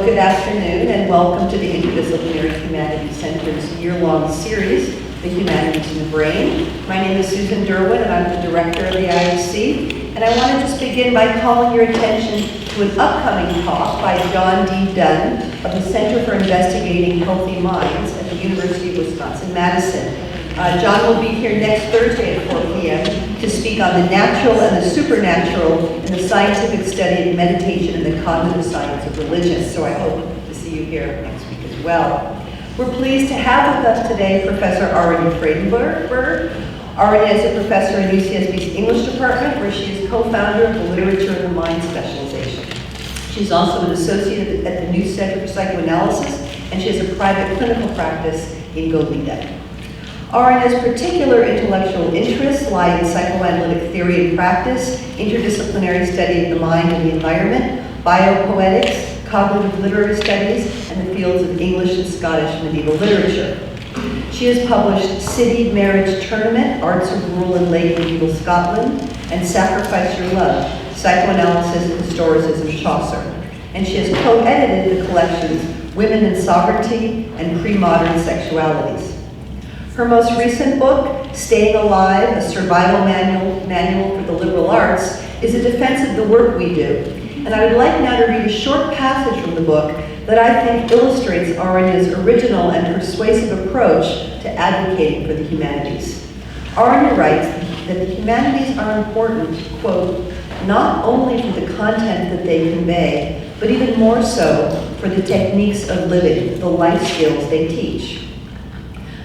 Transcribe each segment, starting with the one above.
good afternoon and welcome to the Interdisciplinary Humanities Center's year-long series, The Humanities in the Brain. My name is Susan Derwin and I'm the director of the IUC. And I want to just begin by calling your attention to an upcoming talk by John D. Dunn of the Center for Investigating Healthy Minds at the University of Wisconsin-Madison. John will be here next Thursday at 4 p.m. to speak on the natural and the supernatural in the scientific study of meditation and the cognitive science of religion. So I hope to see you here next week as well. We're pleased to have with us today Professor Aranye Fradenburg. Aranye is a professor in UCSB's English department, where she is co-founder of the Literature and the Mind specialization. She's also an associate at the New Center for Psychoanalysis, and she has a private clinical practice in Goleta. Aranye's particular intellectual interests lie in psychoanalytic theory and practice, interdisciplinary study of the mind and the environment, biopoetics, cognitive literary studies, and the fields of English and Scottish medieval literature. She has published City Marriage Tournament, Arts of Rural and Late Medieval Scotland, and Sacrifice Your Love, Psychoanalysis, Historicism, Chaucer. And she has co-edited the collections Women and Sovereignty and Premodern Sexualities. Her most recent book, Staying Alive, a survival manual for the liberal arts, is a defense of the work we do. And I would like now to read a short passage from the book that I think illustrates Aranye's original and persuasive approach to advocating for the humanities. Aranye writes that the humanities are important, quote, not only for the content that they convey, but even more so for the techniques of living, the life skills they teach.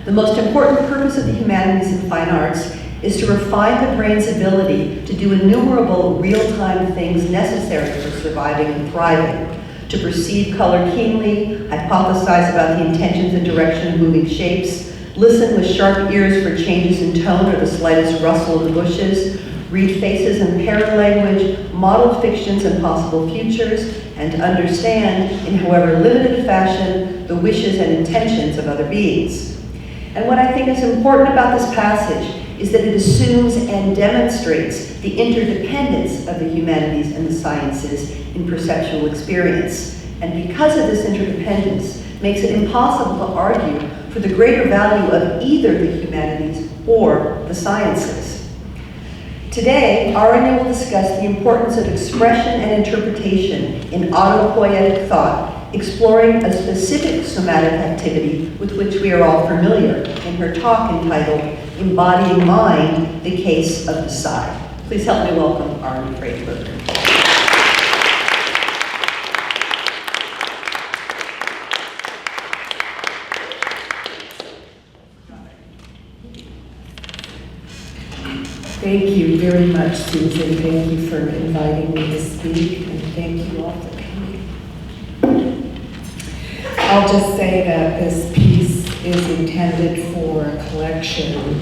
The most important purpose of the humanities and fine arts is to refine the brain's ability to do innumerable real-time things necessary for surviving and thriving, to perceive color keenly, hypothesize about the intentions and direction of moving shapes, listen with sharp ears for changes in tone or the slightest rustle of the bushes, read faces and paralanguage, model fictions and possible futures, and understand, in however limited fashion, the wishes and intentions of other beings. And what I think is important about this passage is that it assumes and demonstrates the interdependence of the humanities and the sciences in perceptual experience. And because of this interdependence, makes it impossible to argue for the greater value of either the humanities or the sciences. Today, Aranye will discuss the importance of expression and interpretation in autopoietic thought, exploring a specific somatic activity with which we are all familiar in her talk entitled Embodying Mind, the Case of the Sigh. Please help me welcome Aranye Fradenburg. Thank you very much, Susan. Thank you for inviting me to speak, and thank you all for coming. I'll just say that this piece is intended for a collection,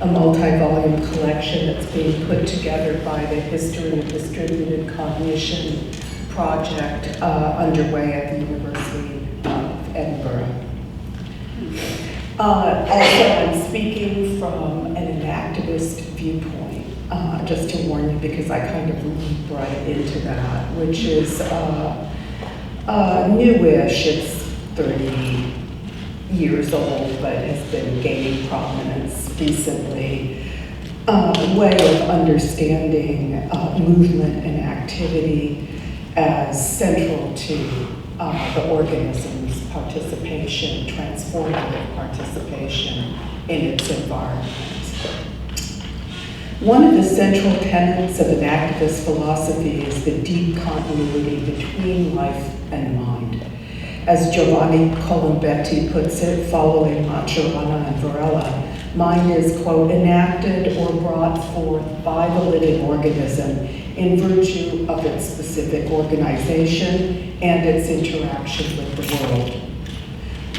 a multi-volume collection that's being put together by the History of Distributed Cognition project underway at the University of Edinburgh. Also, I'm speaking from an enactivist viewpoint, just to warn you, because I kind of leap right into that, which is newish. It's 30 years old, but has been gaining prominence recently. Way of understanding movement and activity as central to the organism's participation, transformative participation in its environment. One of the central tenets of an activist philosophy is the deep continuity between life and mind. As Giovanni Colombetti puts it, following Maturana and Varela, mind is, quote, enacted or brought forth by the living organism in virtue of its specific organization and its interaction with the world.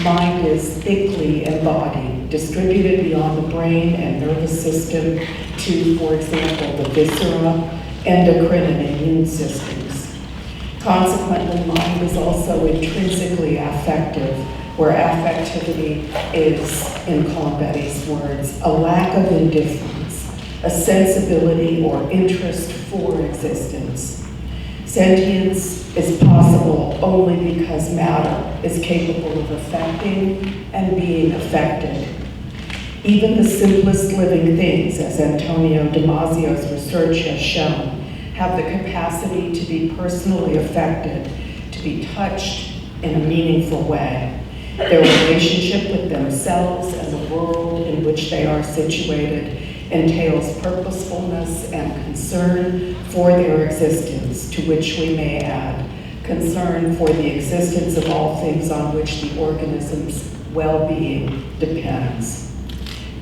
Mind is thickly embodied, distributed beyond the brain and nervous system to, for example, the viscera, endocrine and immune systems. Consequently, mind is also intrinsically affective, where affectivity is, in Colombetti's words, a lack of indifference, a sensibility or interest for existence. Sentience is possible only because matter is capable of affecting and being affected. Even the simplest living things, as Antonio Damasio's research has shown, have the capacity to be personally affected, to be touched in a meaningful way. Their relationship with themselves and the world in which they are situated entails purposefulness and concern for their existence, to which we may add concern for the existence of all things on which the organism's well-being depends.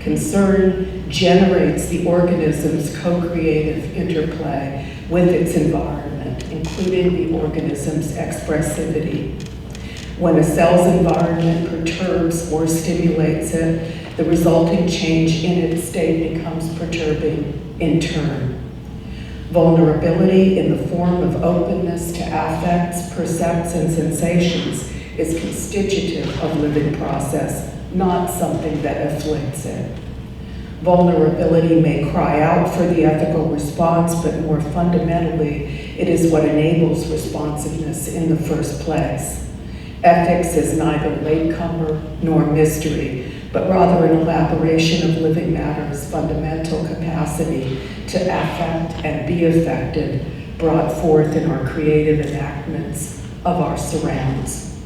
Concern generates the organism's co-creative interplay with its environment, including the organism's expressivity. When a cell's environment perturbs or stimulates it, the resulting change in its state becomes perturbing in turn. Vulnerability in the form of openness to affects, percepts, and sensations is constitutive of living process, not something that afflicts it. Vulnerability may cry out for the ethical response, but more fundamentally, it is what enables responsiveness in the first place. Ethics is neither latecomer nor mystery, but rather an elaboration of living matter's fundamental capacity to affect and be affected, brought forth in our creative enactments of our surrounds.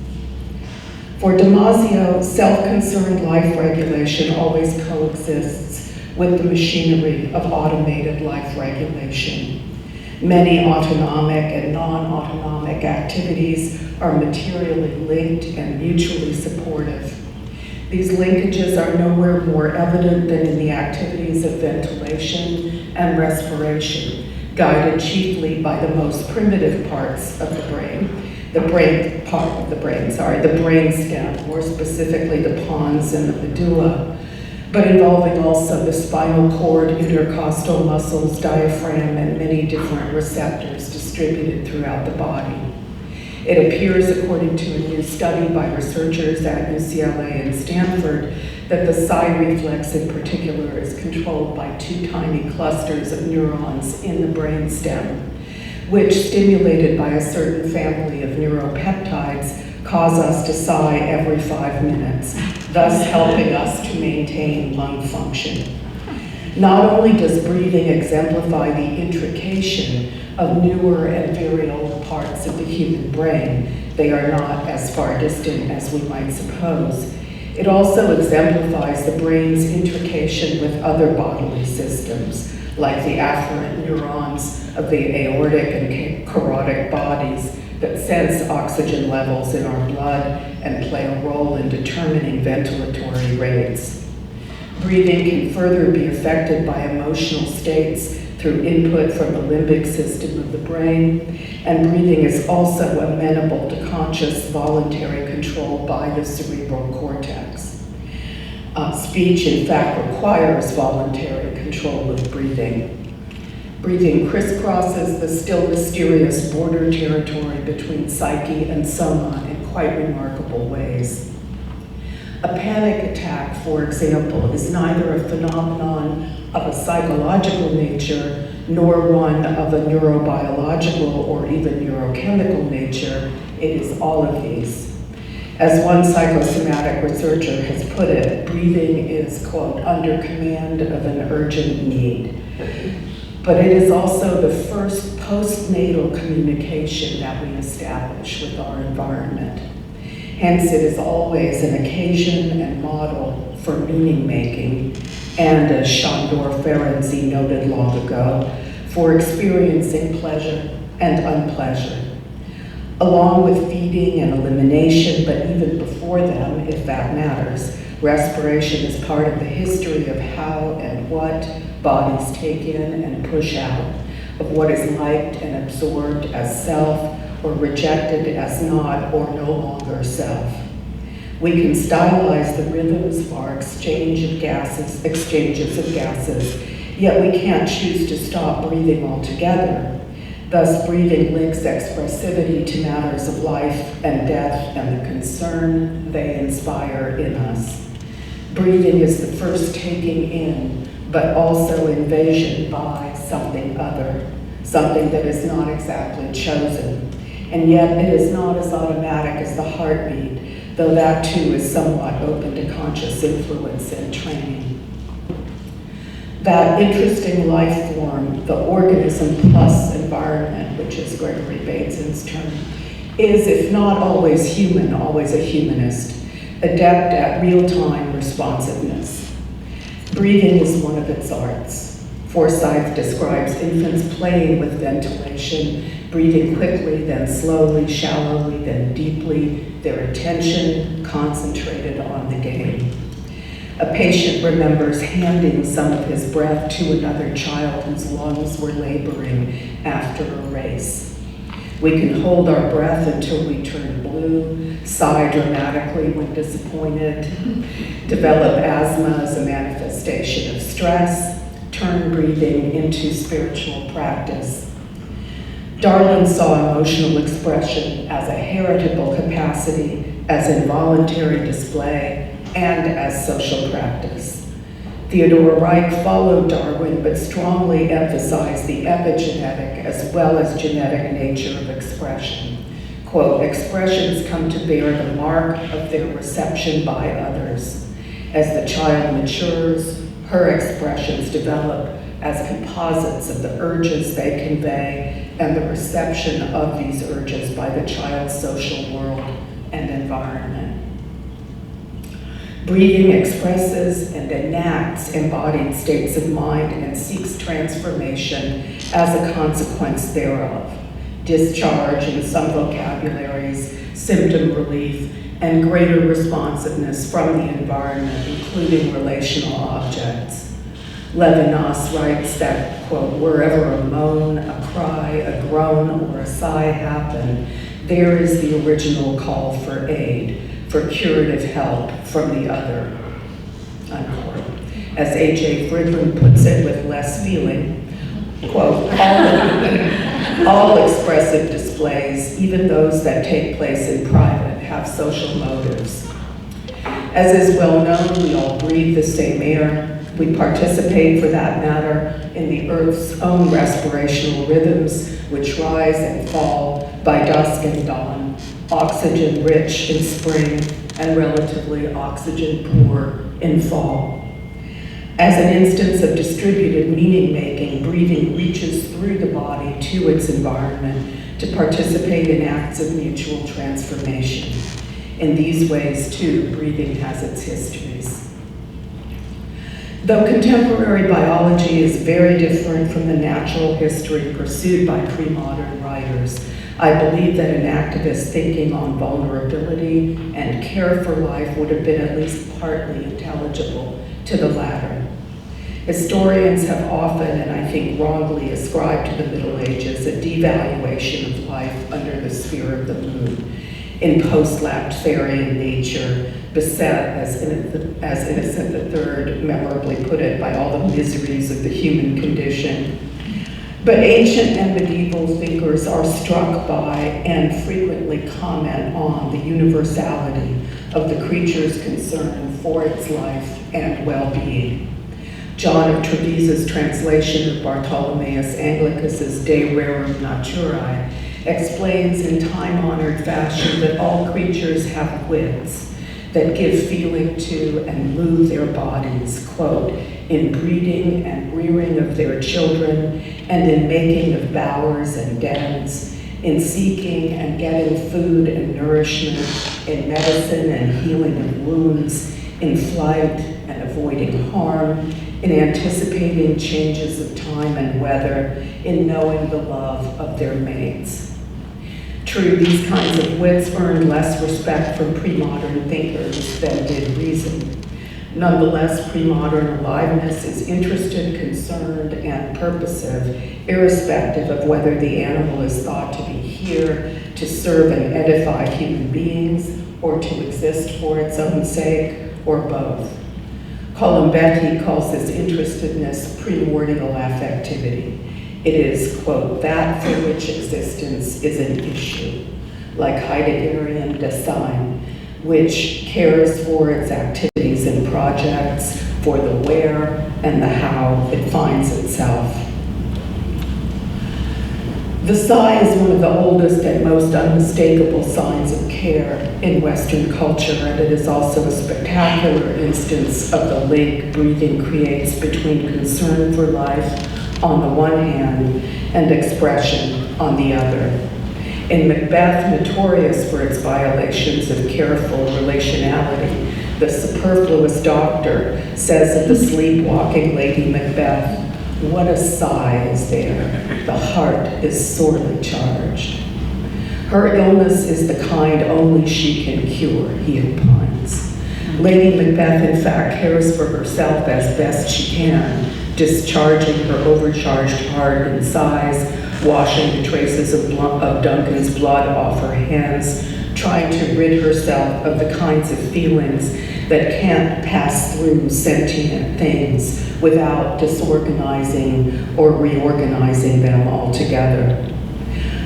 For Damasio, self-concerned life regulation always coexists with the machinery of automated life regulation. Many autonomic and non-autonomic activities are materially linked and mutually supportive. These linkages are nowhere more evident than in the activities of ventilation and respiration, guided chiefly by the most primitive parts of the brain, the brainstem, more specifically the pons and the medulla, but involving also the spinal cord, intercostal muscles, diaphragm, and many different receptors distributed throughout the body. It appears, according to a new study by researchers at UCLA and Stanford, that the Sigh reflex in particular is controlled by two tiny clusters of neurons in the brainstem, which, stimulated by a certain family of neuropeptides, cause us to sigh every 5 minutes, thus helping us to maintain lung function. Not only does breathing exemplify the intrication of newer and very old parts of the human brain, they are not as far distant as we might suppose. It also exemplifies the brain's intrication with other bodily systems, like the afferent neurons of the aortic and carotid bodies that sense oxygen levels in our blood and play a role in determining ventilatory rates. Breathing can further be affected by emotional states through input from the limbic system of the brain, and breathing is also amenable to conscious voluntary control by the cerebral cortex. Speech, in fact, requires voluntary control of breathing. Breathing crisscrosses the still mysterious border territory between psyche and soma in quite remarkable ways. A panic attack, for example, is neither a phenomenon of a psychological nature nor one of a neurobiological or even neurochemical nature. It is all of these. As one psychosomatic researcher has put it, breathing is, quote, under command of an urgent need. But it is also the first postnatal communication that we establish with our environment. Hence, it is always an occasion and model for meaning-making, and as Sándor Ferenczi noted long ago, for experiencing pleasure and unpleasure. Along with feeding and elimination, but even before them, if that matters, respiration is part of the history of how and what bodies take in and push out, of what is liked and absorbed as self or rejected as not or no longer self. We can stylize the rhythms of our exchanges of gases, yet we can't choose to stop breathing altogether. Thus, breathing links expressivity to matters of life and death and the concern they inspire in us. Breathing is the first taking in, but also invasion by something other, something that is not exactly chosen. And yet it is not as automatic as the heartbeat, though that too is somewhat open to conscious influence and training. That interesting life form, the organism plus environment, which is Gregory Bateson's term, is, if not always human, always a humanist, adept at real-time responsiveness. Breathing is one of its arts. Forsyth describes infants playing with ventilation, breathing quickly, then slowly, shallowly, then deeply, their attention concentrated on the game. A patient remembers handing some of his breath to another child whose lungs were laboring after a race. We can hold our breath until we turn blue, sigh dramatically when disappointed, develop asthma as a manifestation of stress, turn breathing into spiritual practice. Darwin saw emotional expression as a heritable capacity, as involuntary display, and as social practice. Theodore Reich followed Darwin, but strongly emphasized the epigenetic as well as genetic nature of expression. Quote, expressions come to bear the mark of their reception by others. As the child matures, her expressions develop as composites of the urges they convey and the reception of these urges by the child's social world and environment. Breathing expresses and enacts embodied states of mind and seeks transformation as a consequence thereof. Discharge in some vocabularies, symptom relief, and greater responsiveness from the environment, including relational objects. Levinas writes that, quote, wherever a moan, a cry, a groan, or a sigh happen, there is the original call for aid, for curative help from the other, unquote. As A.J. Fridlin puts it with less feeling, quote, all expressive displays, even those that take place in private, have social motives. As is well known, we all breathe the same air. We participate, for that matter, in the Earth's own respirational rhythms, which rise and fall by dusk and dawn, oxygen-rich in spring and relatively oxygen-poor in fall. As an instance of distributed meaning-making, breathing reaches through the body to its environment to participate in acts of mutual transformation. In these ways, too, breathing has its histories. Though contemporary biology is very different from the natural history pursued by pre-modern writers, I believe that an activist thinking on vulnerability and care for life would have been at least partly intelligible to the latter. Historians have often, and I think wrongly, ascribed to the Middle Ages a devaluation of life under the sphere of the moon. In post-Laptharian nature, beset, as Innocent III memorably put it, by all the miseries of the human condition. But ancient and medieval thinkers are struck by and frequently comment on the universality of the creature's concern for its life and well-being. John of Trevise's translation of Bartholomeus Anglicus's De Rerum Naturae explains in time-honored fashion that all creatures have wits that give feeling to and move their bodies, quote, in breeding and rearing of their children, and in making of bowers and dens, in seeking and getting food and nourishment, in medicine and healing of wounds, in flight and avoiding harm, in anticipating changes of time and weather, in knowing the love of their mates. True, these kinds of wits earned less respect from pre-modern thinkers than did reason. Nonetheless, pre-modern aliveness is interested, concerned, and purposive, irrespective of whether the animal is thought to be here to serve and edify human beings, or to exist for its own sake, or both. Colombetti calls this interestedness primordial affectivity. It is, quote, that for which existence is an issue, like Heideggerian Dasein, which cares for its activities and projects, for the where and the how it finds itself. The sigh is one of the oldest and most unmistakable signs of care in Western culture, and it is also a spectacular instance of the link breathing creates between concern for life on the one hand and expression on the other. In Macbeth, notorious for its violations of careful relationality, the superfluous doctor says of the sleepwalking Lady Macbeth, "What a sigh is there, the heart is sorely charged." Her illness is the kind only she can cure, he opines. Lady Macbeth, in fact, cares for herself as best she can, discharging her overcharged heart in sighs, washing the traces of Duncan's blood off her hands, trying to rid herself of the kinds of feelings that can't pass through sentient things without disorganizing or reorganizing them altogether.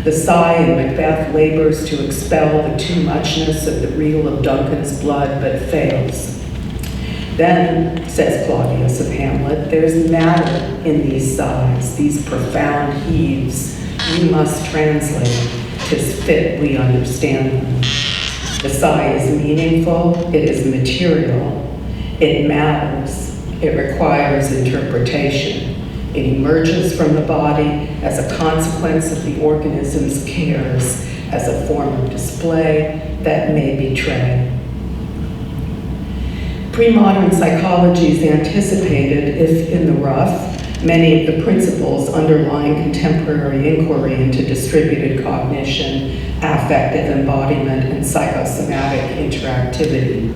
The sigh in Macbeth labors to expel the too muchness of the reel of Duncan's blood, but fails. Then, says Claudius of Hamlet, there's matter in these sighs, these profound heaves. We must translate, 'tis fit we understand them. The sigh is meaningful, it is material, it matters, it requires interpretation. It emerges from the body as a consequence of the organism's cares, as a form of display that may betray. Premodern psychologies anticipated, if in the rough, many of the principles underlying contemporary inquiry into distributed cognition, affective embodiment, and psychosomatic interactivity.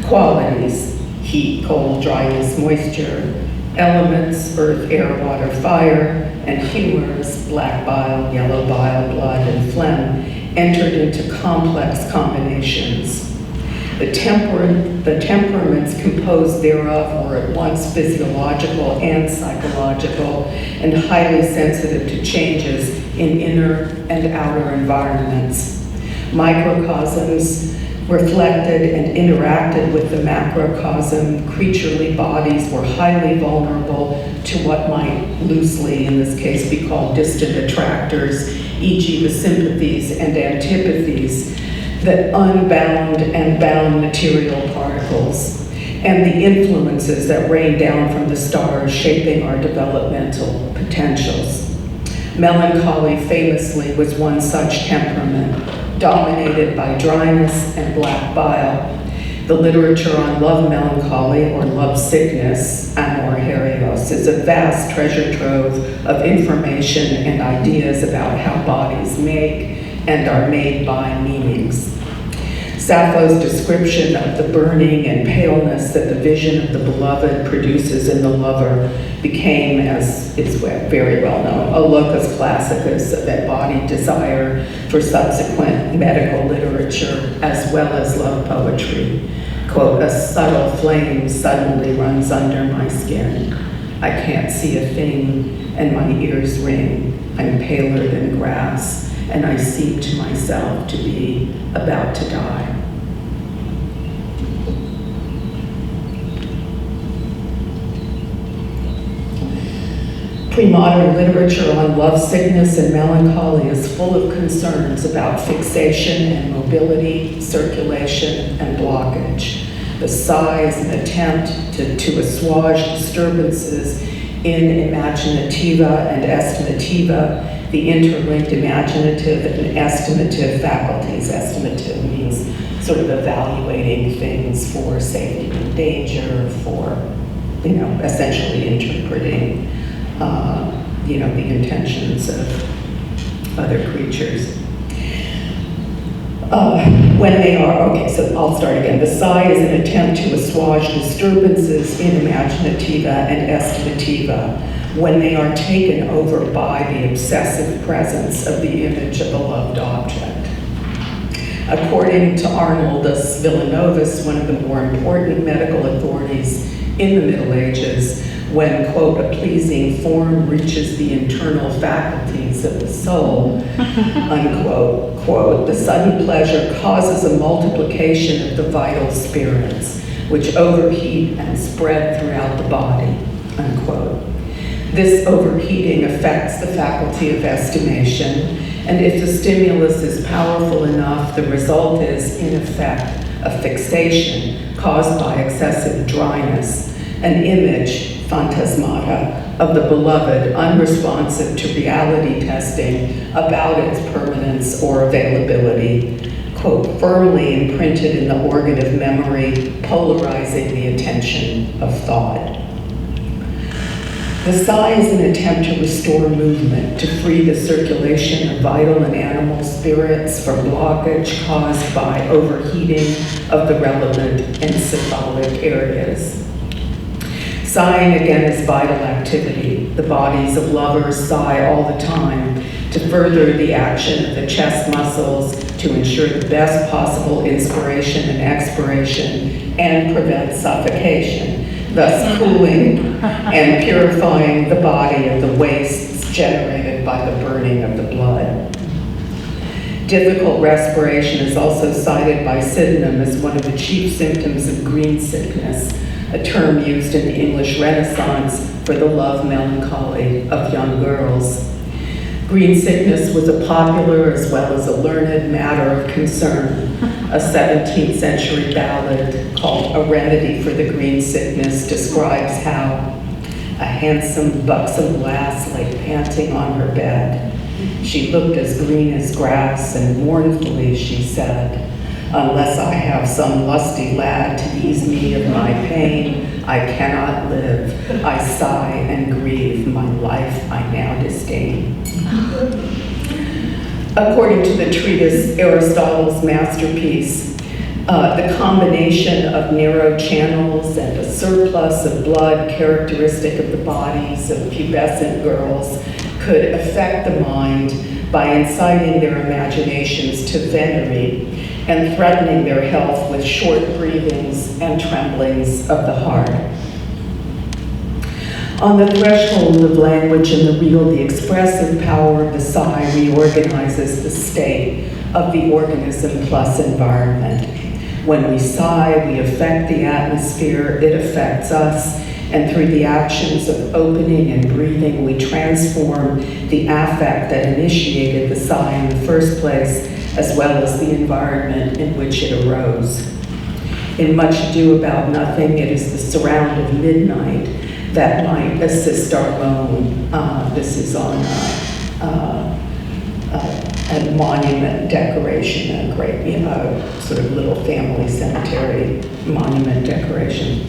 Qualities: heat, cold, dryness, moisture; elements: earth, air, water, fire; and humors: black bile, yellow bile, blood, and phlegm, entered into complex combinations. The temperaments composed thereof were at once physiological and psychological, and highly sensitive to changes in inner and outer environments. Microcosms reflected and interacted with the macrocosm. Creaturely bodies were highly vulnerable to what might loosely, in this case, be called distant attractors, e.g. the sympathies and antipathies that unbound and bound material particles, and the influences that rain down from the stars, shaping our developmental potentials. Melancholy famously was one such temperament, dominated by dryness and black bile. The literature on love melancholy, or love sickness, amor herios, is a vast treasure trove of information and ideas about how bodies make and are made by meanings. Sappho's description of the burning and paleness that the vision of the beloved produces in the lover became, as is very well known, a locus classicus of embodied desire for subsequent medical literature as well as love poetry. Quote, "A subtle flame suddenly runs under my skin. I can't see a thing and my ears ring. I'm paler than grass and I seem to myself to be about to die." Premodern literature on love sickness and melancholy is full of concerns about fixation and mobility, circulation, and blockage. The sigh is an attempt to assuage disturbances in imaginativa and estimativa, the interlinked imaginative and estimative faculties. Estimative means sort of evaluating things for safety and danger, for, essentially interpreting the intentions of other creatures. So I'll start again. The sigh is an attempt to assuage disturbances in imaginativa and estimativa when they are taken over by the obsessive presence of the image of a loved object. According to Arnoldus Villanovanus, one of the more important medical authorities in the Middle Ages, when, quote, "a pleasing form reaches the internal faculties of the soul," unquote, quote, "the sudden pleasure causes a multiplication of the vital spirits, which overheat and spread throughout the body," unquote. This overheating affects the faculty of estimation, and if the stimulus is powerful enough, the result is, in effect, a fixation caused by excessive dryness, an image, phantasmata, of the beloved unresponsive to reality testing about its permanence or availability, quote, firmly imprinted in the organ of memory, polarizing the attention of thought. The sigh is an attempt to restore movement, to free the circulation of vital and animal spirits from blockage caused by overheating of the relevant encephalic areas. Sighing, again, is vital activity. The bodies of lovers sigh all the time to further the action of the chest muscles, to ensure the best possible inspiration and expiration, and prevent suffocation, thus cooling and purifying the body of the wastes generated by the burning of the blood. Difficult respiration is also cited by Sydenham as one of the chief symptoms of green sickness, a term used in the English Renaissance for the love melancholy of young girls. Green sickness was a popular as well as a learned matter of concern. A 17th century ballad called A Remedy for the Green Sickness describes how a handsome, buxom lass lay panting on her bed. She looked as green as grass, and mournfully she said, "Unless I have some lusty lad to ease me of my pain, I cannot live. I sigh and grieve, my life I now disdain." According to the treatise Aristotle's masterpiece, the combination of narrow channels and a surplus of blood characteristic of the bodies of pubescent girls could affect the mind by inciting their imaginations to venery and threatening their health with short breathings and tremblings of the heart. On the threshold of language and the real, the expressive power of the sigh reorganizes the state of the organism plus environment. When we sigh, we affect the atmosphere, it affects us, and through the actions of opening and breathing, we transform the affect that initiated the sigh in the first place, as well as the environment in which it arose. In Much Ado About Nothing, it is the surround of midnight that might assist our moan. This is on a monument decoration, a great, sort of little family cemetery monument decoration.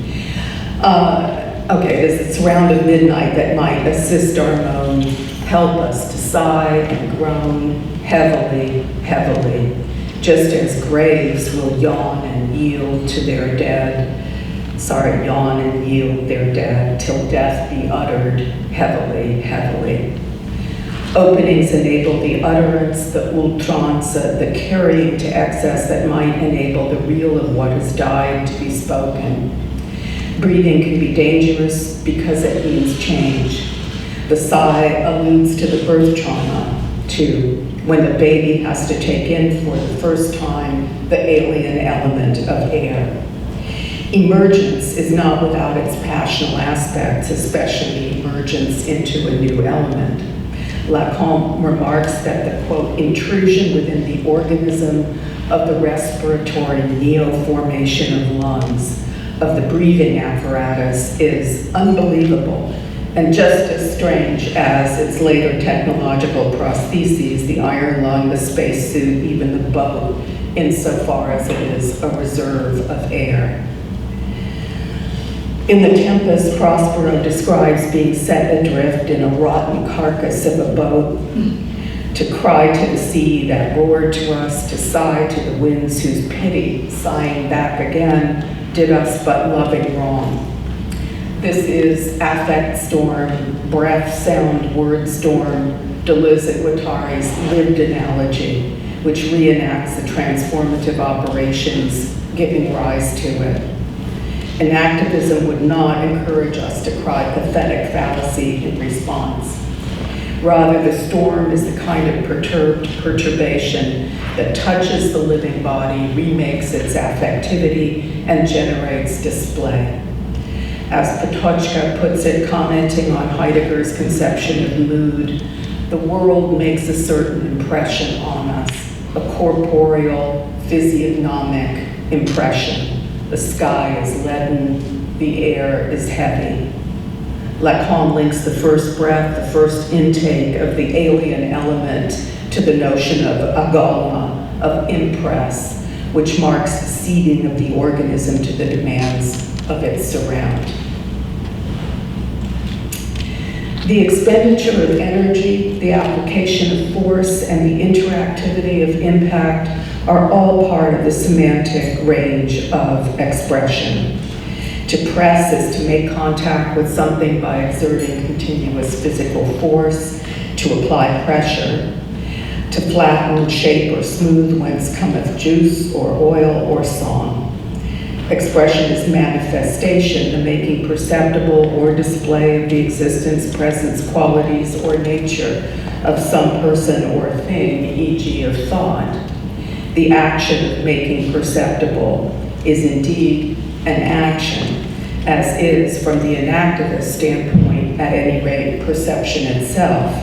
Okay, this is surround of midnight that might assist our moan, help us to sigh and groan heavily, heavily, just as graves will yawn and yield to their dead. Yawn and yield their dead till death be uttered heavily, heavily. Openings enable the utterance, the ultranza, the carrying to excess that might enable the real of what has died to be spoken. Breathing can be dangerous because it means change. The sigh alludes to the birth trauma, too, when the baby has to take in for the first time the alien element of air. Emergence is not without its passional aspects, especially emergence into a new element. Lacan remarks that the, quote, intrusion within the organism of the respiratory neoformation of lungs, of the breathing apparatus, is unbelievable and just as strange as its later technological prostheses, the iron lung, the spacesuit, even the boat, insofar as it is a reserve of air. In The Tempest, Prospero describes being set adrift in a rotten carcass of a boat, to cry to the sea that roared to us, to sigh to the winds whose pity, sighing back again, did us but loving wrong. This is affect storm, breath, sound, word storm, Deleuze and Guattari's lived analogy, which reenacts the transformative operations giving rise to it. And activism would not encourage us to cry pathetic fallacy in response. Rather, the storm is the kind of perturbed perturbation that touches the living body, remakes its affectivity, and generates display. As Patochka puts it, commenting on Heidegger's conception of mood, the world makes a certain impression on us, a corporeal, physiognomic impression. The sky is leaden, the air is heavy. Lacan links the first breath, the first intake of the alien element to the notion of agolma, of impress, which marks the ceding of the organism to the demands of its surround. The expenditure of energy, the application of force, and the interactivity of impact are all part of the semantic range of expression. To press is to make contact with something by exerting continuous physical force, to apply pressure, to flatten, shape, or smooth whence cometh juice or oil or song. Expression is manifestation, the making perceptible or display of the existence, presence, qualities, or nature of some person or thing, e.g. of thought. The action of making perceptible is indeed an action, as is, from the inactivist standpoint, at any rate, perception itself.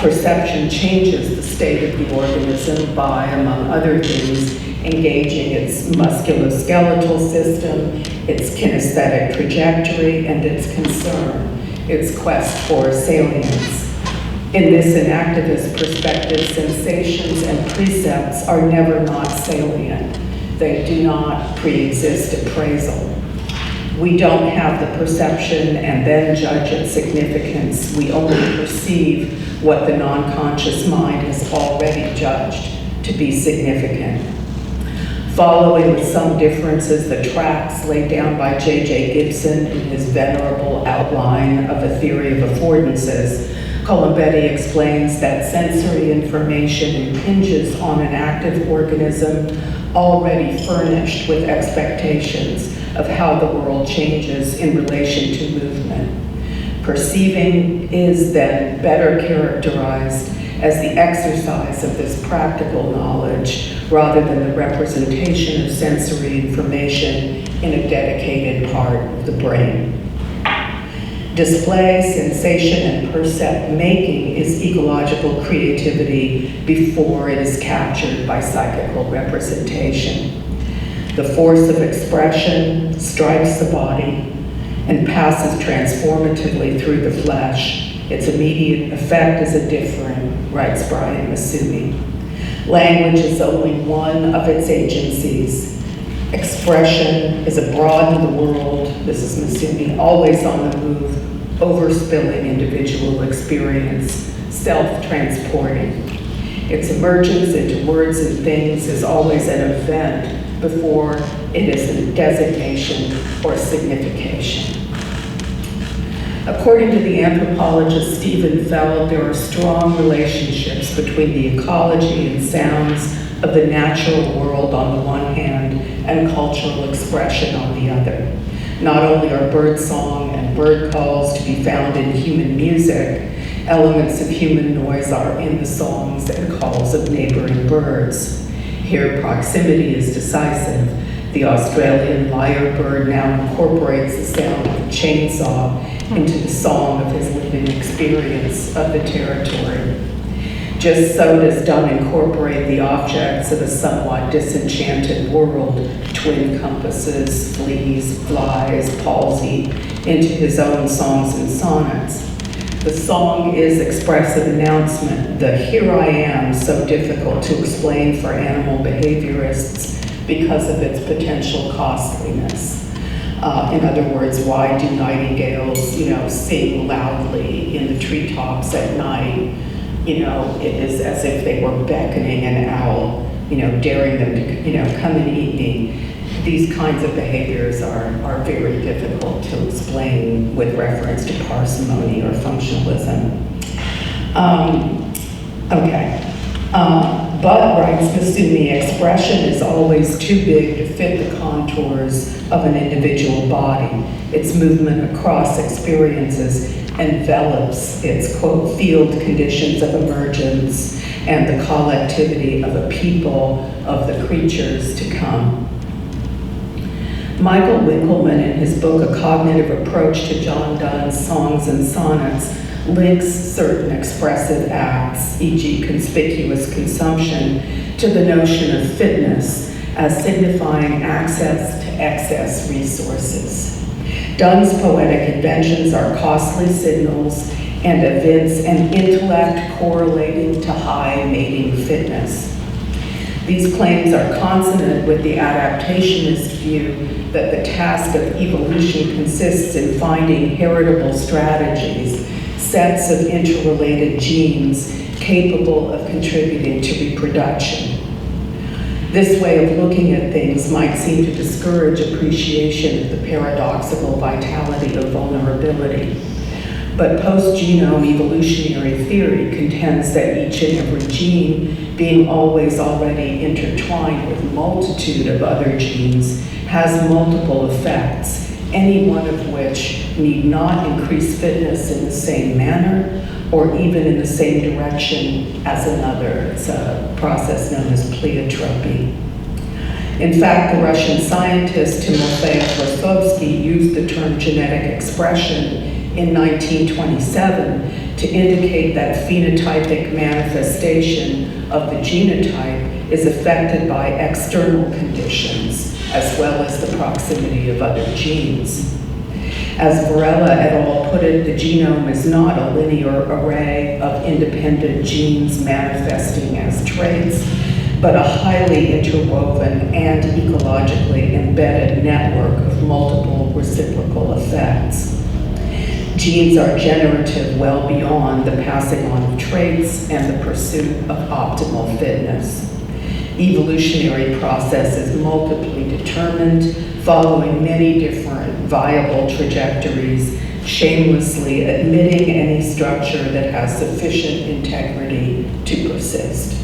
Perception changes the state of the organism by, among other things, engaging its musculoskeletal system, its kinesthetic trajectory, and its concern, its quest for salience. In this inactivist perspective, sensations and precepts are never not salient. They do not pre-exist appraisal. We don't have the perception and then judge its significance. We only perceive what the non-conscious mind has already judged to be significant. Following with some differences the tracks laid down by J.J. Gibson in his venerable outline of a theory of affordances, Colombetti explains that sensory information impinges on an active organism already furnished with expectations of how the world changes in relation to movement. Perceiving is then better characterized as the exercise of this practical knowledge rather than the representation of sensory information in a dedicated part of the brain. Display, sensation, and percept making is ecological creativity before it is captured by psychical representation. The force of expression strikes the body and passes transformatively through the flesh. Its immediate effect is a different, writes Brian Masumi. Language is only one of its agencies. Expression is abroad in the world, this is Masumi, always on the move, overspilling individual experience, self-transporting. Its emergence into words and things is always an event before it is a designation or signification. According to the anthropologist Stephen Feld, there are strong relationships between the ecology and sounds of the natural world on the one hand and cultural expression on the other. Not only are birdsong and bird calls to be found in human music, elements of human noise are in the songs and calls of neighboring birds. Here, proximity is decisive. The Australian lyrebird now incorporates the sound of a chainsaw into the song of his living experience of the territory. Just so does Donne incorporate the objects of a somewhat disenchanted world, twin compasses, fleas, flies, palsy, into his own songs and sonnets. The song is expressive announcement, the here I am, so difficult to explain for animal behaviorists because of its potential costliness. In other words, why do nightingales, sing loudly in the treetops at night? It is as if they were beckoning an owl, daring them to, come and eat me. These kinds of behaviors are very difficult to explain with reference to parsimony or functionalism. But, writes Masumi, expression is always too big to fit the contours of an individual body. Its movement across experiences envelops its, quote, field conditions of emergence and the collectivity of a people of the creatures to come. Michael Winkelmann, in his book A Cognitive Approach to John Donne's Songs and Sonnets, links certain expressive acts, e.g. conspicuous consumption, to the notion of fitness as signifying access to excess resources. Donne's poetic inventions are costly signals and evince an intellect correlating to high mating fitness. These claims are consonant with the adaptationist view that the task of evolution consists in finding heritable strategies, sets of interrelated genes capable of contributing to reproduction. This way of looking at things might seem to discourage appreciation of the paradoxical vitality of vulnerability. But post-genome evolutionary theory contends that each and every gene, being always already intertwined with a multitude of other genes, has multiple effects, any one of which need not increase fitness in the same manner or even in the same direction as another. It's a process known as Pleiotropy. In fact, the Russian scientist Timofey Krasovsky used the term genetic expression in 1927 to indicate that phenotypic manifestation of the genotype is affected by external conditions as well as the proximity of other genes. As Varela et al. Put it, the genome is not a linear array of independent genes manifesting as traits, but a highly interwoven and ecologically embedded network of multiple reciprocal effects. Genes are generative well beyond the passing on of traits and the pursuit of optimal fitness. Evolutionary process is multiply determined, following many different viable trajectories, shamelessly admitting any structure that has sufficient integrity to persist.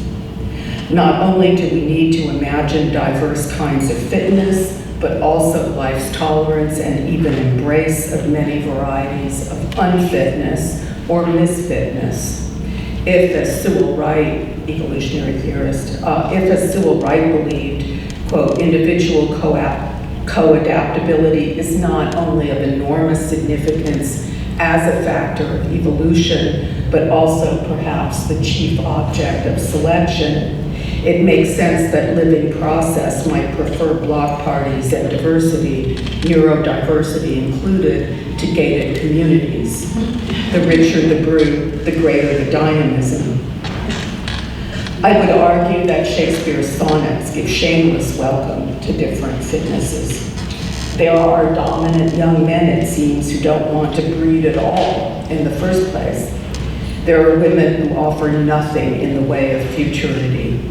Not only do we need to imagine diverse kinds of fitness, but also life's tolerance and even embrace of many varieties of unfitness or misfitness. If, as Sewell Wright, evolutionary theorist, if, as Sewell Wright believed, quote, individual co-adaptability is not only of enormous significance as a factor of evolution, but also perhaps the chief object of selection, it makes sense that living process might prefer block parties and diversity, neurodiversity included, to gated communities. The richer the brew, the greater the dynamism. I would argue that Shakespeare's sonnets give shameless welcome to different fitnesses. There are dominant young men, it seems, who don't want to breed at all in the first place. There are women who offer nothing in the way of futurity.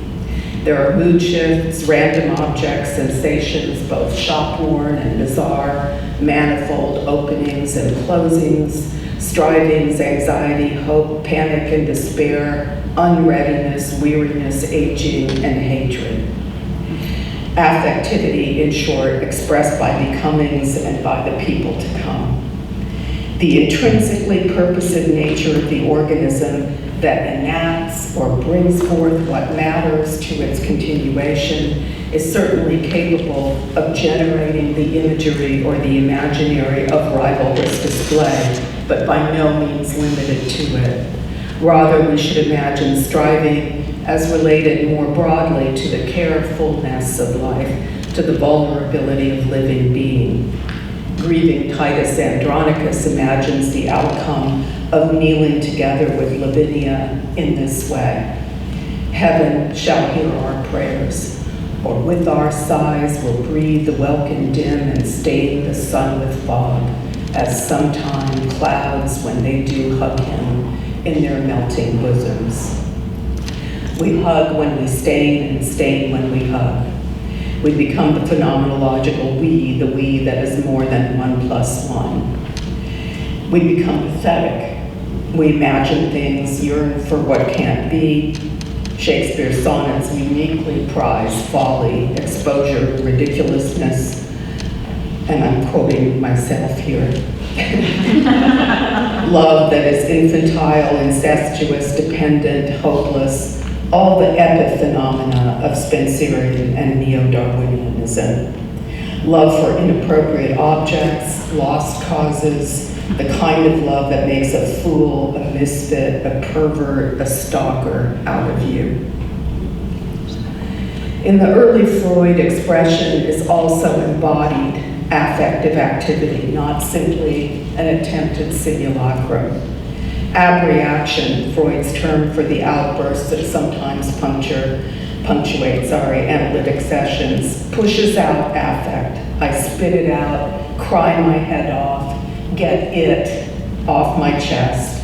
There are mood shifts, random objects, sensations, both shop-worn and bizarre, manifold openings and closings, strivings, anxiety, hope, panic and despair, unreadiness, weariness, aging, and hatred. Affectivity, in short, expressed by becomings and by the people to come. The intrinsically purposive nature of the organism that enacts or brings forth what matters to its continuation is certainly capable of generating the imagery or the imaginary of rivalrous display, but by no means limited to it. Rather, we should imagine striving as related more broadly to the carefulness of life, to the vulnerability of living being. Grieving Titus Andronicus imagines the outcome of kneeling together with Lavinia in this way. Heaven shall hear our prayers, or with our sighs will breathe the welkin dim and stain the sun with fog, as sometime clouds when they do hug him in their melting bosoms. We hug when we stain and stain when we hug. We become the phenomenological we, the we that is more than 1 + 1. We become pathetic. We imagine things, yearn for what can't be. Shakespeare's sonnets uniquely prize folly, exposure, ridiculousness, and I'm quoting myself here. Love that is infantile, incestuous, dependent, hopeless, all the epiphenomena of Spencerian and Neo-Darwinianism. love for inappropriate objects, lost causes, the kind of love that makes a fool, a misfit, a pervert, a stalker out of you. In the early Freud, expression is also embodied affective activity, not simply an attempted simulacrum. Abreaction, Freud's term for the outbursts that sometimes punctuate analytic sessions, pushes out affect. I spit it out, cry my head off, get it off my chest.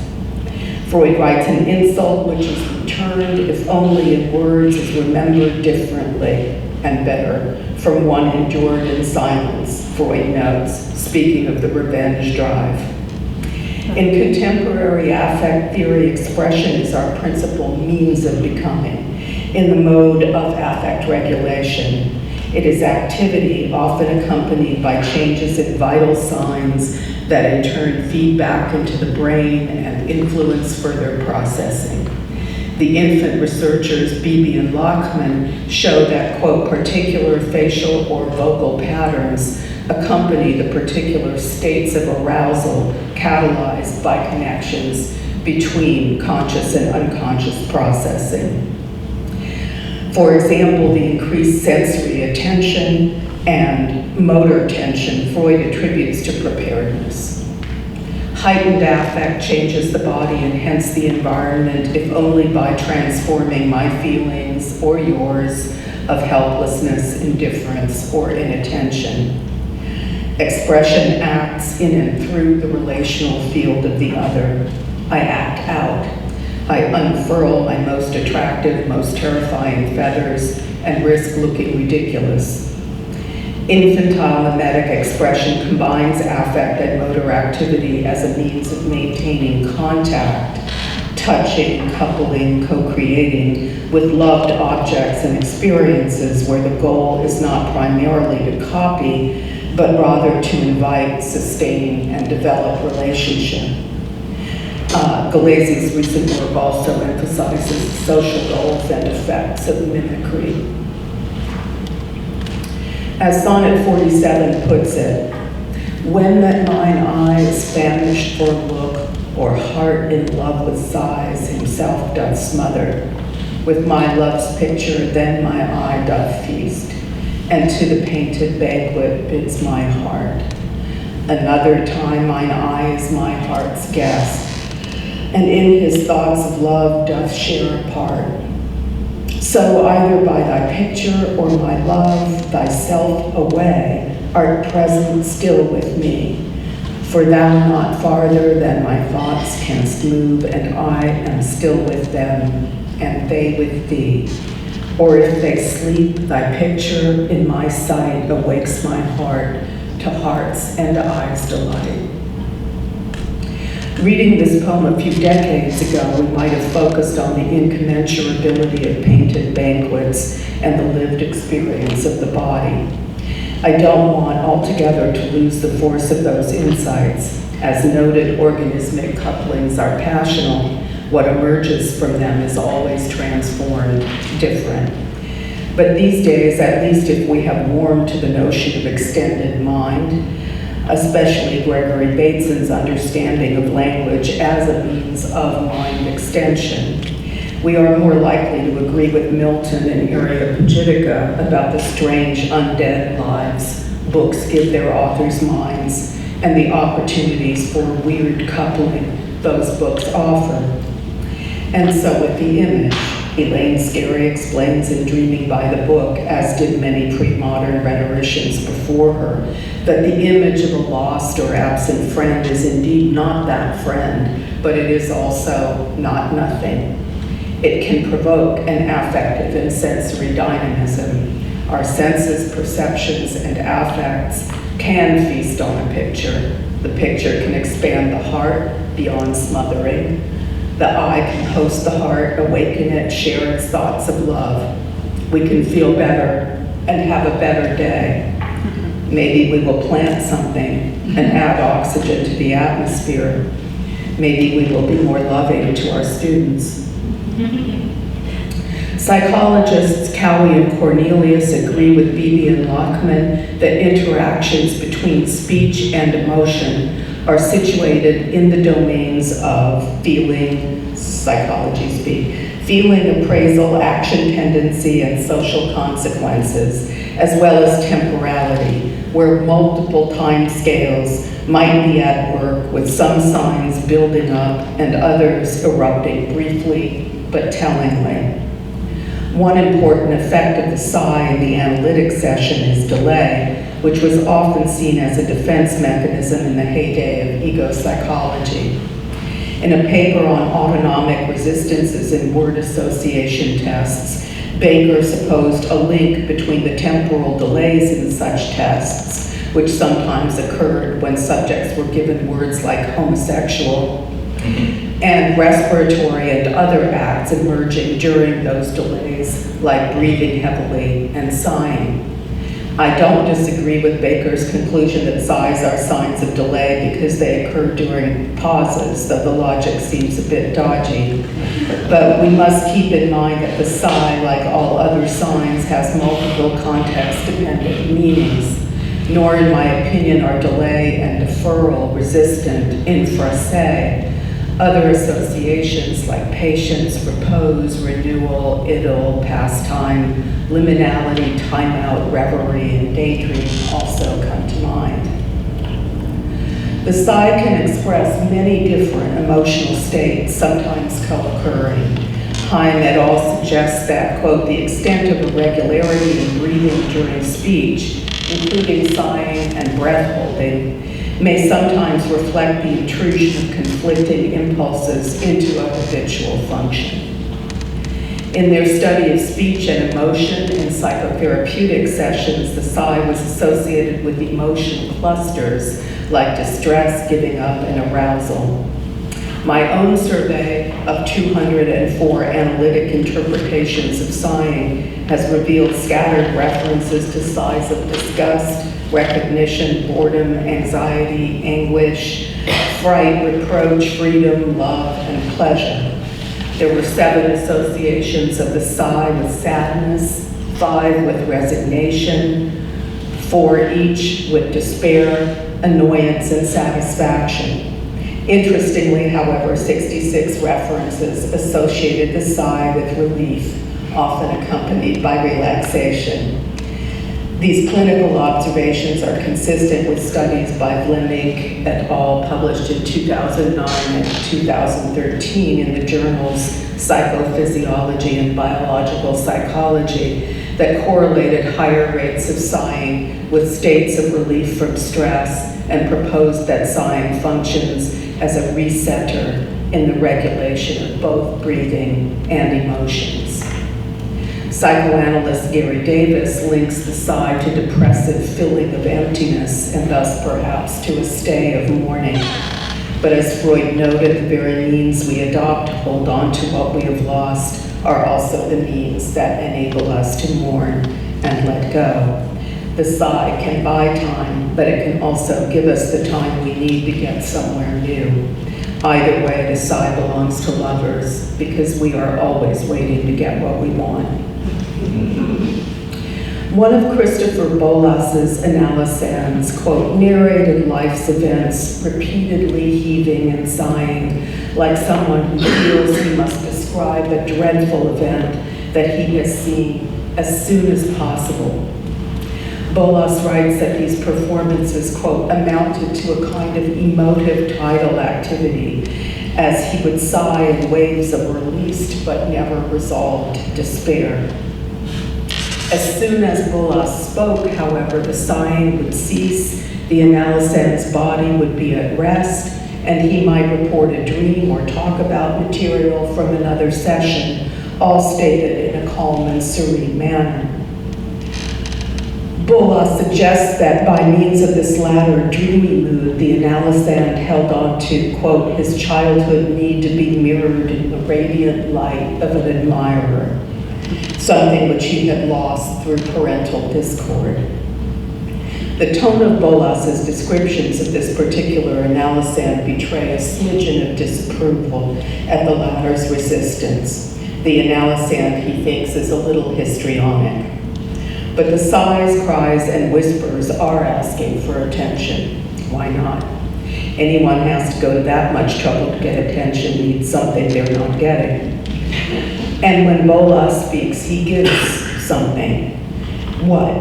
Freud writes, an insult which is returned, if only in words, is remembered differently and better from one endured in silence, Freud notes, speaking of the revenge drive. In contemporary affect theory, expression is our principal means of becoming. In the mode of affect regulation, it is activity often accompanied by changes in vital signs that in turn feed back into the brain and influence further processing. The infant researchers Beebe and Lachman show that, quote, particular facial or vocal patterns accompany the particular states of arousal catalyzed by connections between conscious and unconscious processing. For example, the increased sensory attention and motor tension Freud attributes to preparedness. Heightened affect changes the body and hence the environment, if only by transforming my feelings or yours of helplessness, indifference, or inattention. Expression acts in and through the relational field of the other. I act out. I unfurl my most attractive, most terrifying feathers and risk looking ridiculous. Infantile emetic expression combines affect and motor activity as a means of maintaining contact, touching, coupling, co-creating with loved objects and experiences where the goal is not primarily to copy, but rather to invite, sustain, and develop relationship. Galese's recent work also emphasizes social goals and effects of mimicry. As Sonnet 47 puts it, when that mine eye is famished for look, or heart in love with sighs himself doth smother, with my love's picture then my eye doth feast, and to the painted banquet bids my heart. Another time mine eye is my heart's guest, and in his thoughts of love doth share a part. So either by thy picture or my love, thyself away, art present still with me. For thou not farther than my thoughts canst move, and I am still with them, and they with thee. Or if they sleep, thy picture in my sight awakes my heart to heart's and eyes' delight. Reading this poem a few decades ago, we might have focused on the incommensurability of painted banquets and the lived experience of the body. I don't want altogether to lose the force of those insights. As noted, organismic couplings are passional. What emerges from them is always transformed, different. But these days, at least if we have warmed to the notion of extended mind, especially Gregory Bateson's understanding of language as a means of mind extension, we are more likely to agree with Milton and Areopagitica about the strange undead lives books give their authors' minds and the opportunities for weird coupling those books offer. And so with the image, Elaine Scarry explains in Dreaming by the Book, as did many pre-modern rhetoricians before her, that the image of a lost or absent friend is indeed not that friend, but it is also not nothing. It can provoke an affective and sensory dynamism. Our senses, perceptions, and affects can feast on a picture. The picture can expand the heart beyond smothering. The eye can host the heart, awaken it, share its thoughts of love. We can feel better and have a better day. Maybe we will plant something and add oxygen to the atmosphere. Maybe we will be more loving to our students. Psychologists Cowie and Cornelius agree with Beebe and Lockman that interactions between speech and emotion are situated in the domains of feeling, psychology speak, feeling, appraisal, action tendency, and social consequences, as well as temporality, where multiple time scales might be at work with some signs building up and others erupting briefly but tellingly. One important effect of the sigh in the analytic session is delay, which was often seen as a defense mechanism in the heyday of ego psychology. In a paper on autonomic resistances in word association tests, Baker supposed a link between the temporal delays in such tests, which sometimes occurred when subjects were given words like homosexual, and respiratory and other acts emerging during those delays, like breathing heavily and sighing. I don't disagree with Baker's conclusion that sighs are signs of delay because they occur during pauses, though the logic seems a bit dodgy. But we must keep in mind that the sigh, like all other signs, has multiple context-dependent meanings, nor, in my opinion, are delay and deferral resistant infra se. Other associations like patience, repose, renewal, idyll, pastime, liminality, timeout, reverie, and daydream also come to mind. The sigh can express many different emotional states, sometimes co-occurring. Heim et al. Suggests that, quote, the extent of irregularity in breathing during speech, including sighing and breath holding, may sometimes reflect the intrusion of conflicting impulses into a habitual function. In their study of speech and emotion in psychotherapeutic sessions, the sigh was associated with emotion clusters like distress, giving up, and arousal. My own survey of 204 analytic interpretations of sighing has revealed scattered references to sighs of disgust, recognition, boredom, anxiety, anguish, fright, reproach, freedom, love, and pleasure. There were 7 associations of the sigh with sadness, 5 with resignation, 4 each with despair, annoyance, and satisfaction. Interestingly, however, 66 references associated the sigh with relief, often accompanied by relaxation. These clinical observations are consistent with studies by Vleming et al. Published in 2009 and 2013 in the journals Psychophysiology and Biological Psychology that correlated higher rates of sighing with states of relief from stress and proposed that sighing functions as a resetter in the regulation of both breathing and emotions. Psychoanalyst Gary Davis links the sigh to depressive filling of emptiness and thus perhaps to a stay of mourning. But as Freud noted, the very means we adopt to hold on to what we have lost are also the means that enable us to mourn and let go. The sigh can buy time, but it can also give us the time we need to get somewhere new. Either way, the sigh belongs to lovers because we are always waiting to get what we want. One of Christopher Bolas's analyses, quote, narrated life's events, repeatedly heaving and sighing, like someone who feels he must describe a dreadful event that he has seen as soon as possible. Bolas writes that these performances, quote, amounted to a kind of emotive tidal activity, as he would sigh in waves of released but never resolved despair. As soon as Bolas spoke, however, the sighing would cease, the analysand's body would be at rest, and he might report a dream or talk about material from another session, all stated in a calm and serene manner. Bolas suggests that by means of this latter dreamy mood, the analysand held on to, quote, his childhood need to be mirrored in the radiant light of an admirer, something which he had lost through parental discord. The tone of Bolas's descriptions of this particular analysand betray a smidgen of disapproval at the latter's resistance. The analysand, he thinks, is a little histrionic. But the sighs, cries, and whispers are asking for attention. Why not? Anyone has to go to that much trouble to get attention needs something they're not getting. And when Bolas speaks, he gives something. What?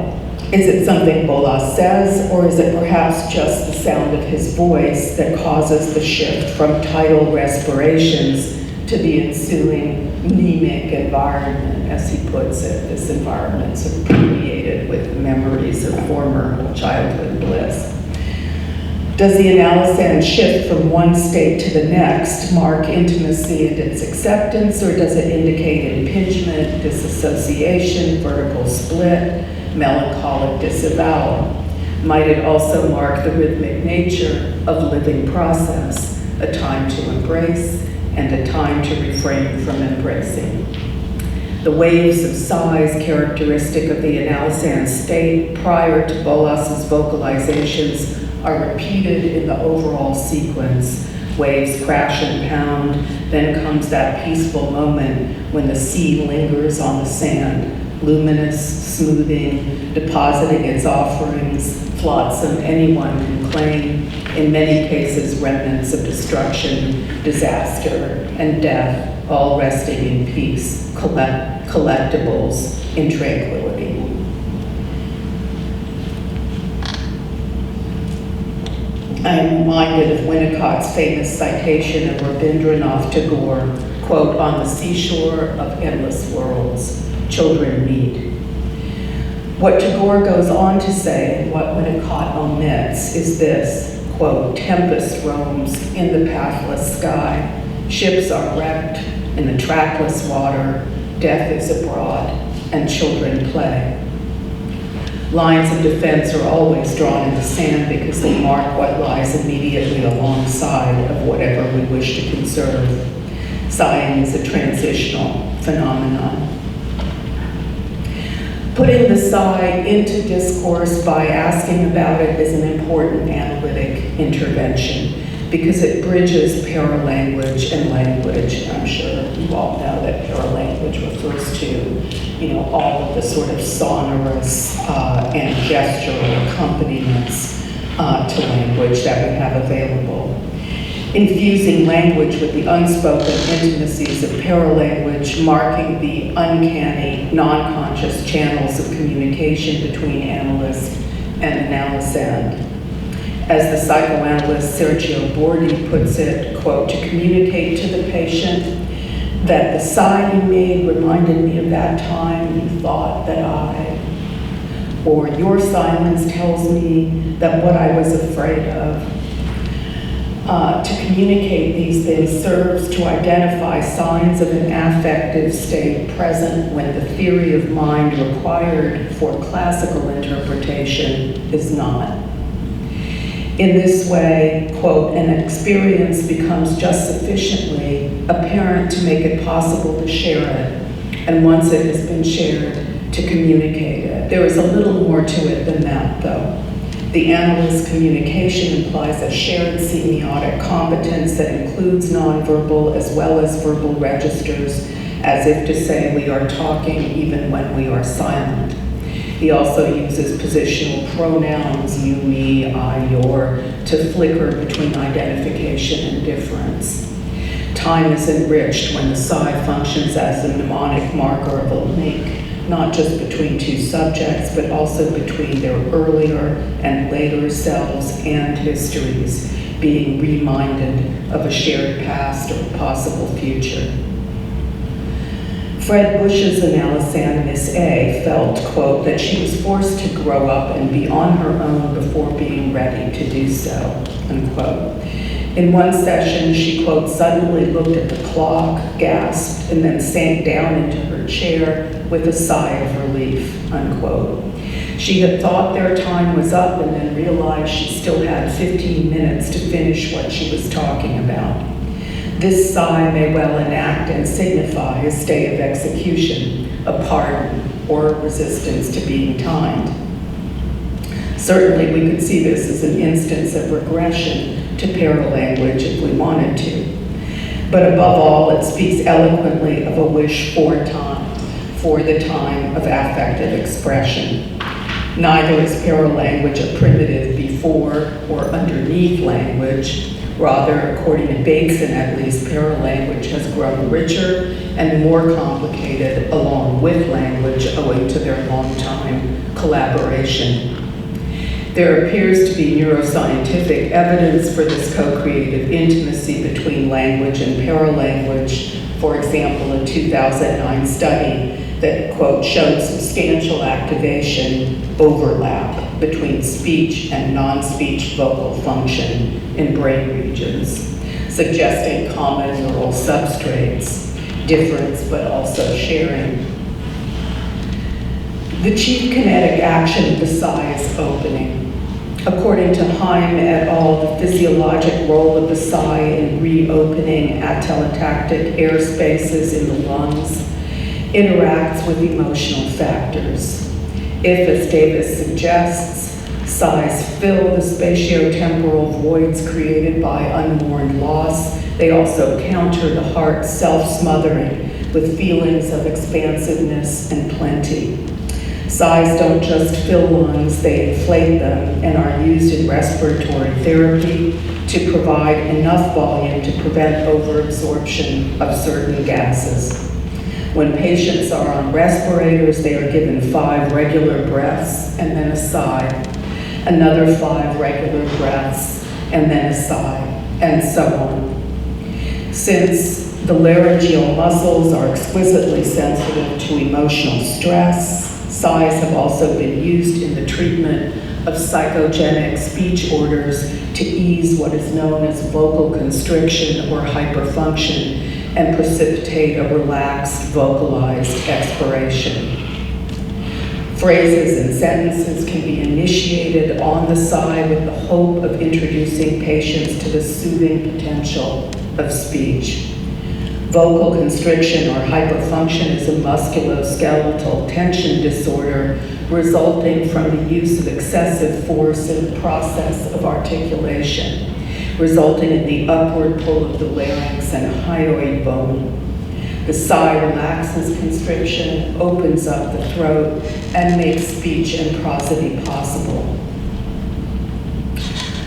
Is it something Bolas says, or is it perhaps just the sound of his voice that causes the shift from tidal respirations to the ensuing mnemic environment, as he puts it, this environment sort of permeated with memories of former childhood bliss? Does the analysand shift from one state to the next mark intimacy and its acceptance, or does it indicate impingement, disassociation, vertical split, melancholic disavowal? Might it also mark the rhythmic nature of living process, a time to embrace and a time to refrain from embracing? The waves of sighs characteristic of the analysand state prior to Bolas's vocalizations are repeated in the overall sequence. Waves crash and pound, then comes that peaceful moment when the sea lingers on the sand, luminous, smoothing, depositing its offerings, flotsam anyone can claim, in many cases remnants of destruction, disaster, and death, all resting in peace, collectibles in tranquility. I am reminded of Winnicott's famous citation of Rabindranath Tagore, quote, "On the seashore of endless worlds, children meet." What Tagore goes on to say, and what Winnicott omits, is this, quote, "Tempest roams in the pathless sky, ships are wrecked in the trackless water, death is abroad, and children play." Lines of defense are always drawn in the sand because they mark what lies immediately alongside of whatever we wish to conserve. Sighing is a transitional phenomenon. Putting the sigh into discourse by asking about it is an important analytic intervention because it bridges paralanguage and language. I'm sure you all know that paralanguage refers to, all of the sort of sonorous and gestural accompaniments to language that we have available. Infusing language with the unspoken intimacies of paralanguage, marking the uncanny, non-conscious channels of communication between analyst and analysand. As the psychoanalyst Sergio Bordi puts it, quote, "To communicate to the patient that the sigh you made reminded me of that time you thought that I," or "Your silence tells me that what I was afraid of." To communicate these things serves to identify signs of an affective state present when the theory of mind required for classical interpretation is not. In this way, quote, "An experience becomes just sufficiently apparent to make it possible to share it, and once it has been shared, to communicate it." There is a little more to it than that, though. The analyst's communication implies a shared semiotic competence that includes nonverbal as well as verbal registers, as if to say we are talking even when we are silent. He also uses positional pronouns, you, me, I, your, to flicker between identification and difference. Time is enriched when the sigh functions as a mnemonic marker of a link, not just between two subjects, but also between their earlier and later selves and histories, being reminded of a shared past or possible future. Fred Bush's analysand, Miss A, felt, quote, that she was forced to grow up and be on her own before being ready to do so, unquote. In one session, she, quote, suddenly looked at the clock, gasped, and then sank down into her chair with a sigh of relief, unquote. She had thought their time was up and then realized she still had 15 minutes to finish what she was talking about. This sigh may well enact and signify a stay of execution, a pardon, or a resistance to being timed. Certainly, we could see this as an instance of regression to paralanguage if we wanted to. But above all, it speaks eloquently of a wish for the time of affective expression. Neither is paralanguage a primitive before or underneath language. Rather, according to Bateson at least, paralanguage has grown richer and more complicated along with language owing to their long-time collaboration. There appears to be neuroscientific evidence for this co-creative intimacy between language and paralanguage. For example, a 2009 study that, quote, showed substantial activation overlap between speech and non-speech vocal function in brain regions, suggesting common neural substrates, difference but also sharing. The chief kinetic action of the sigh is opening. According to Heim et al., the physiologic role of the sigh in reopening atelectatic air spaces in the lungs interacts with emotional factors. If, as Davis suggests, sighs fill the spatiotemporal voids created by unmourned loss, they also counter the heart's self-smothering with feelings of expansiveness and plenty. Sighs don't just fill lungs, they inflate them and are used in respiratory therapy to provide enough volume to prevent overabsorption of certain gases. When patients are on respirators, they are given 5 regular breaths and then a sigh, another 5 regular breaths and then a sigh, and so on. Since the laryngeal muscles are exquisitely sensitive to emotional stress, sighs have also been used in the treatment of psychogenic speech orders to ease what is known as vocal constriction or hyperfunction and precipitate a relaxed, vocalized expiration. Phrases and sentences can be initiated on the sigh with the hope of introducing patients to the soothing potential of speech. Vocal constriction or hyperfunction is a musculoskeletal tension disorder resulting from the use of excessive force in the process of articulation, resulting in the upward pull of the larynx and hyoid bone. The sigh relaxes constriction, opens up the throat, and makes speech and prosody possible.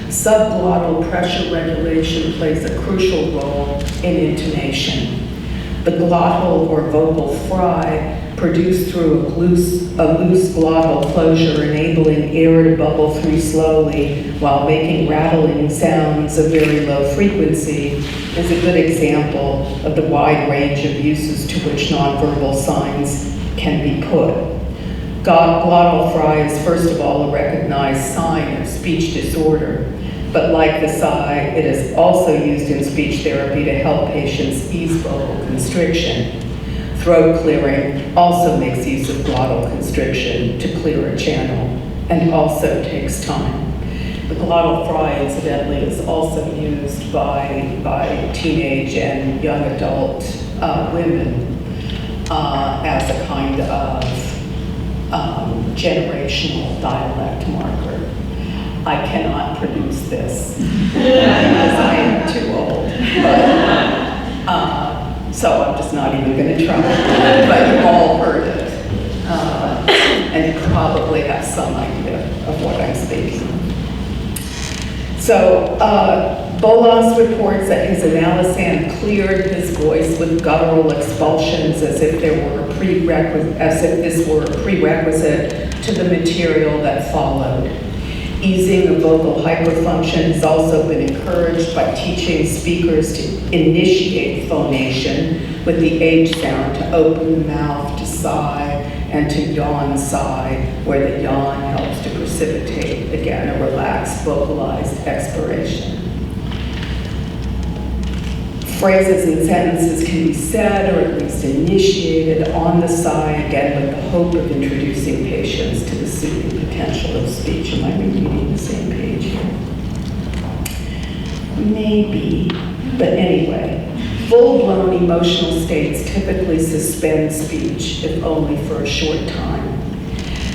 Subglottal pressure regulation plays a crucial role in intonation. The glottal or vocal fry produced through a loose glottal closure enabling air to bubble through slowly while making rattling sounds of very low frequency is a good example of the wide range of uses to which nonverbal signs can be put. Glottal fry is first of all a recognized sign of speech disorder, but like the sigh, it is also used in speech therapy to help patients ease vocal constriction. Throat clearing also makes use of glottal constriction to clear a channel and also takes time. The glottal fry, incidentally, is also used by teenage and young adult women as a kind of generational dialect marker. I cannot produce this because I am too old, but, so I'm just not even going to try. But you've all heard it, and you probably have some idea of what I'm speaking. So Bolas reports that his analysand cleared his voice with guttural expulsions as if this were a prerequisite to the material that followed. Easing of vocal hyperfunction has also been encouraged by teaching speakers to initiate phonation with the H sound to open the mouth to sigh and to yawn sigh, where the yawn helps to precipitate, again, a relaxed vocalized expiration. Phrases and sentences can be said or at least initiated on the sigh, again with the hope of introducing patients to the soothing potential of speech. Am I reading the same page here? Maybe, but anyway. Full-blown emotional states typically suspend speech, if only for a short time.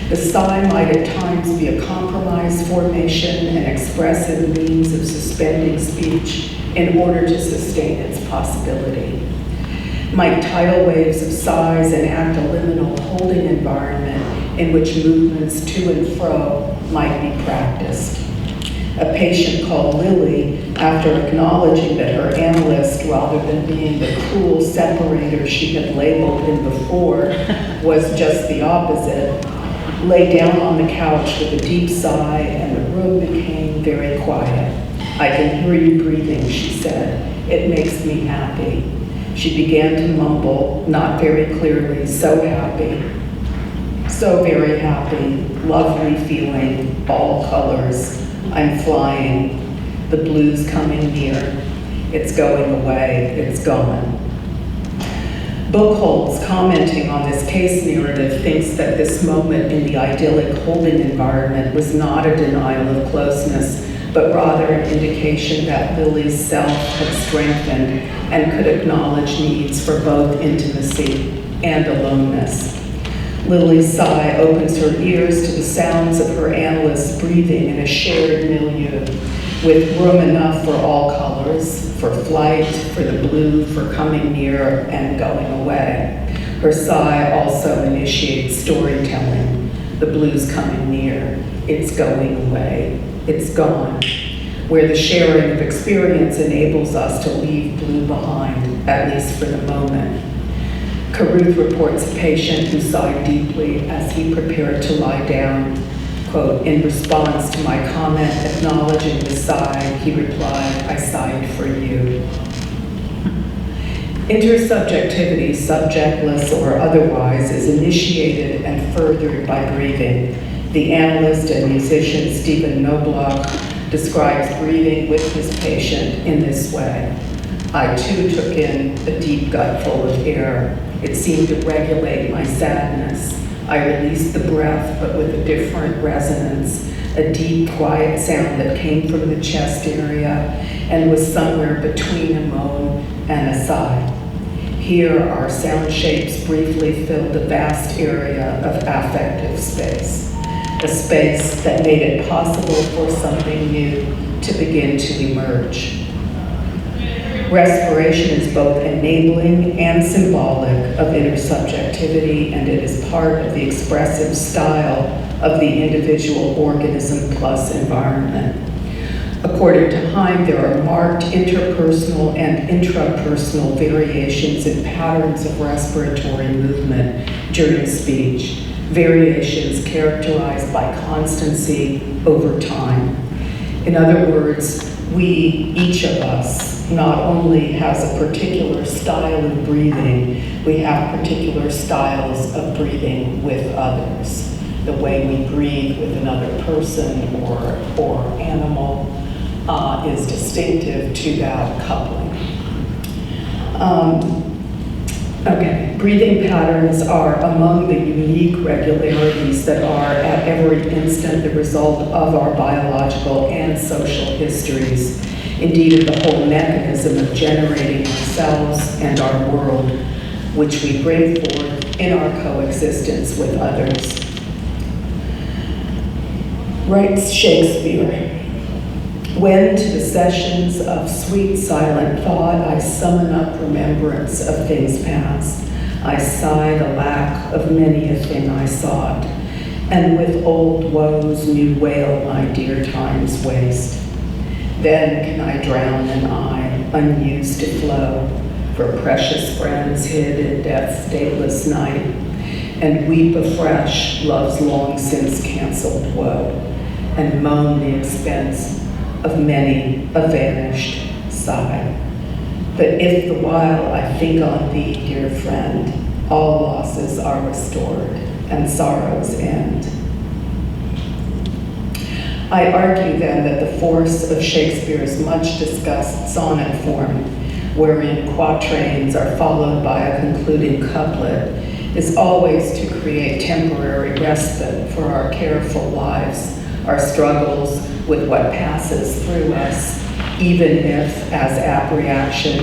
The sigh might at times be a compromise formation, an expressive means of suspending speech in order to sustain its possibility. Might tidal waves of sighs enact a liminal holding environment in which movements to and fro might be practiced. A patient called Lily, after acknowledging that her analyst, rather than being the cruel separator she had labeled him before, was just the opposite, lay down on the couch with a deep sigh, and the room became very quiet. "I can hear you breathing," she said. "It makes me happy." She began to mumble, not very clearly, "So happy, so very happy, lovely feeling, all colors. I'm flying, the blue's coming near. It's going away, it's gone." Buchholz, commenting on this case narrative, thinks that this moment in the idyllic holding environment was not a denial of closeness, but rather an indication that Lily's self had strengthened and could acknowledge needs for both intimacy and aloneness. Lily's sigh opens her ears to the sounds of her analyst's breathing in a shared milieu, with room enough for all colors, for flight, for the blue, for coming near and going away. Her sigh also initiates storytelling. The blue's coming near, it's going away, it's gone, where the sharing of experience enables us to leave blue behind, at least for the moment. Caruth reports a patient who sighed deeply as he prepared to lie down. Quote, "In response to my comment acknowledging the sigh, he replied, 'I sighed for you.'" Intersubjectivity, subjectless or otherwise, is initiated and furthered by breathing. The analyst and musician Stephen Knobloch describes breathing with his patient in this way. "I too took in a deep gutful of air. It seemed to regulate my sadness. I released the breath, but with a different resonance, a deep, quiet sound that came from the chest area and was somewhere between a moan and a sigh. Here, our sound shapes briefly filled a vast area of affective space, a space that made it possible for something new to begin to emerge." Respiration is both enabling and symbolic of intersubjectivity, and it is part of the expressive style of the individual organism plus environment. According to Heim, there are marked interpersonal and intrapersonal variations in patterns of respiratory movement during speech, variations characterized by constancy over time. In other words, we, each of us, not only has a particular style of breathing, we have particular styles of breathing with others. The way we breathe with another person or animal is distinctive to that coupling. Breathing patterns are among the unique regularities that are at every instant the result of our biological and social histories. Indeed, of the whole mechanism of generating ourselves and our world, which we bring forth in our coexistence with others. Writes Shakespeare, "When to the sessions of sweet silent thought I summon up remembrance of things past, I sigh the lack of many a thing I sought, and with old woes new wail my dear time's waste. Then can I drown an eye, unused to flow, for precious friends hid in death's dateless night, and weep afresh love's long since cancelled woe, and moan the expense of many a vanished sigh. But if the while I think on thee, dear friend, all losses are restored, and sorrows end." I argue then that the force of Shakespeare's much discussed sonnet form, wherein quatrains are followed by a concluding couplet, is always to create temporary respite for our careful lives, our struggles with what passes through us, even if as apprehension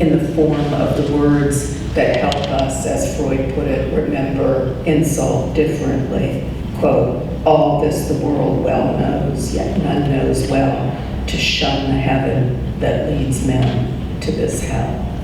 in the form of the words that help us, as Freud put it, remember insult differently. quote, all this the world well knows, yet none knows well, to shun the heaven that leads men to this hell.